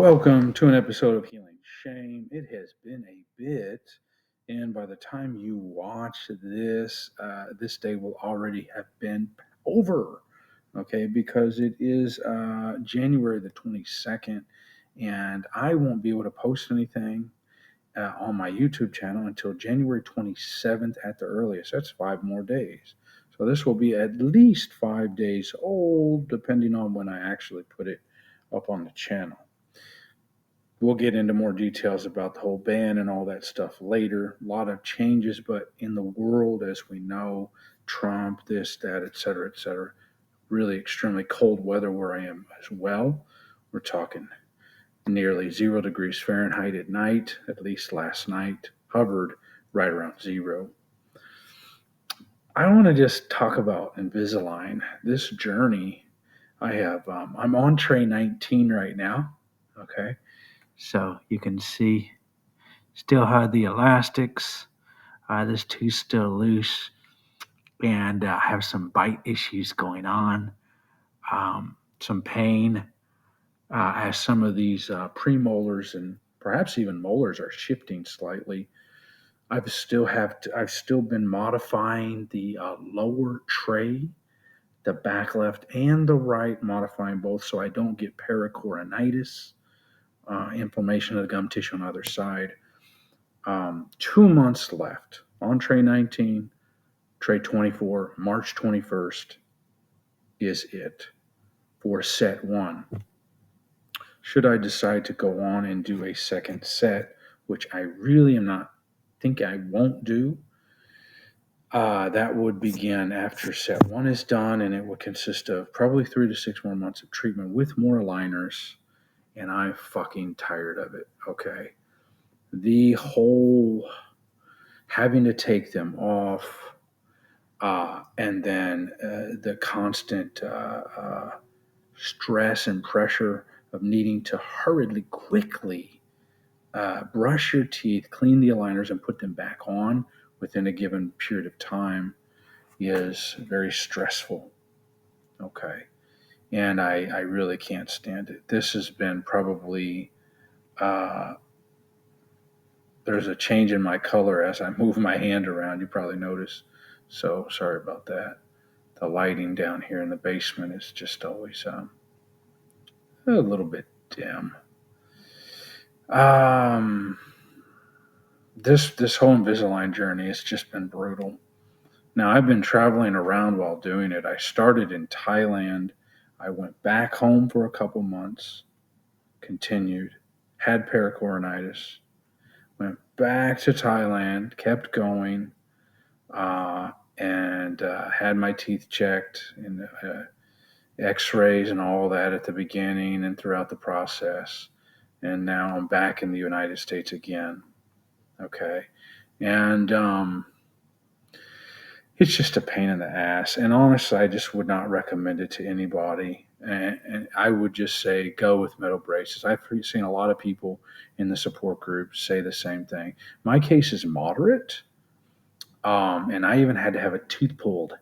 Welcome to an episode of Healing Shame. It has been a bit, and by the time you watch this, this day will already have been over. Okay, because it is January the 22nd, and I won't be able to post anything on my YouTube channel until January 27th at the earliest. That's 5 more days. So this will be at least 5 days old, depending on when I actually put it up on the channel. We'll get into more details about the whole ban and all that stuff later. A lot of changes, but in the world, as we know, Trump, this, that, et cetera, really extremely cold weather where I am as well. We're talking nearly 0 degrees Fahrenheit at night, at least last night, hovered right around zero. I want to just talk about Invisalign. This journey I have, I'm on tray 19 right now. Okay. So you can see still have the elastics. This tooth's still loose and have some bite issues going on, some pain as some of these premolars and perhaps even molars are shifting slightly. I've still been modifying the lower tray, the back left and the right, modifying both so I don't get pericoronitis, inflammation of the gum tissue on the other side. 2 months left on tray 19, tray 24, March 21st is it for set one. Should I decide to go on and do a second set, which I really am not, think I won't do, that would begin after set one is done, and it would consist of probably 3 to 6 more months of treatment with more aligners, and I'm fucking tired of it, okay? The whole having to take them off, and then the constant stress and pressure of needing to hurriedly, quickly brush your teeth, clean the aligners, and put them back on within a given period of time is very stressful. Okay. And I really can't stand it. This has been probably, there's a change in my color as I move my hand around. You probably notice. So sorry about that. The lighting down here in the basement is just always a little bit dim. This whole Invisalign journey has just been brutal. Now I've been traveling around while doing it. I started in Thailand. I went back home for a couple months, continued, had pericoronitis, went back to Thailand, kept going, and had my teeth checked and x-rays and all that at the beginning and throughout the process. And now I'm back in the United States again. Okay. And it's just a pain in the ass. And honestly, I just would not recommend it to anybody. And I would just say go with metal braces. I've seen a lot of people in the support group say the same thing. My case is moderate, and I even had to have a tooth pulled.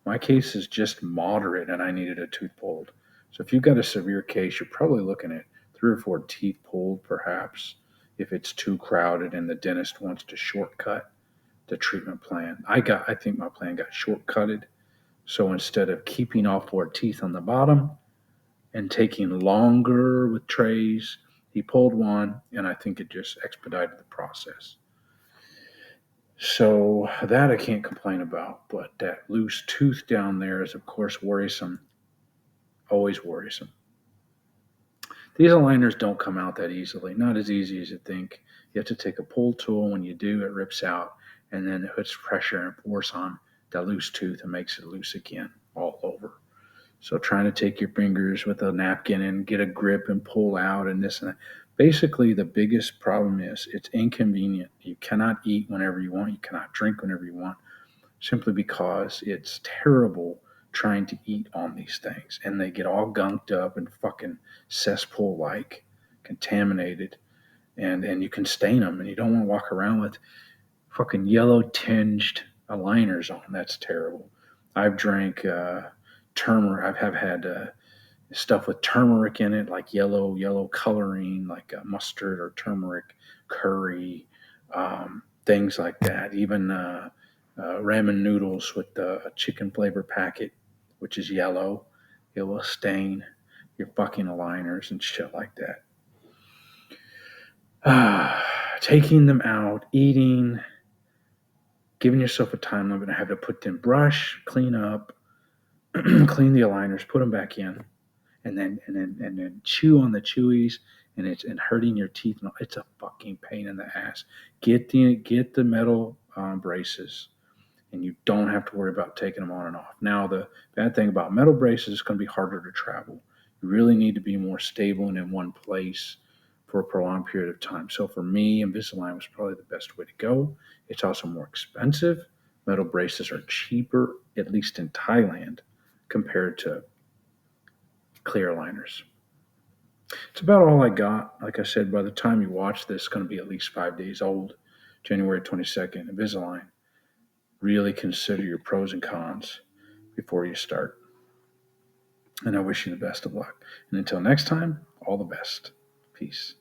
My case is just moderate, and I needed a tooth pulled. So if you've got a severe case, you're probably looking at 3 or 4 teeth pulled, perhaps, if it's too crowded and the dentist wants to shortcut the treatment plan. I think my plan got shortcutted. So instead of keeping all 4 teeth on the bottom and taking longer with trays, he pulled one, and I think it just expedited the process. So that I can't complain about, but that loose tooth down there is, of course, worrisome. Always worrisome. These aligners don't come out that easily, not as easy as you think. You have to take a pull tool. When you do, it rips out, and then it puts pressure and force on that loose tooth and makes it loose again all over. So trying to take your fingers with a napkin and get a grip and pull out and this and that. Basically, the biggest problem is it's inconvenient. You cannot eat whenever you want. You cannot drink whenever you want, simply because it's terrible trying to eat on these things. And they get all gunked up and fucking cesspool-like, contaminated. And you can stain them, and you don't want to walk around with fucking yellow-tinged aligners on. That's terrible. I've drank turmeric. I've had stuff with turmeric in it, like yellow coloring, like mustard or turmeric, curry, things like that. Even ramen noodles with a chicken flavor packet, which is yellow, it will stain your fucking aligners and shit like that. Taking them out, eating, giving yourself a time limit. I have to put them brush, clean up, clean the aligners, put them back in, and then chew on the chewies, and it's and hurting your teeth. No, it's a fucking pain in the ass. Get the metal braces, and you don't have to worry about taking them on and off. Now the bad thing about metal braces is going to be harder to travel. You really need to be more stable and in one place for a prolonged period of time. So for me, Invisalign was probably the best way to go. It's also more expensive. Metal braces are cheaper, at least in Thailand, compared to clear aligners. It's about all I got. Like I said, by the time you watch this, it's going to be at least 5 days old. January 22nd, Invisalign. Really consider your pros and cons before you start. And I wish you the best of luck. And until next time, all the best. Peace.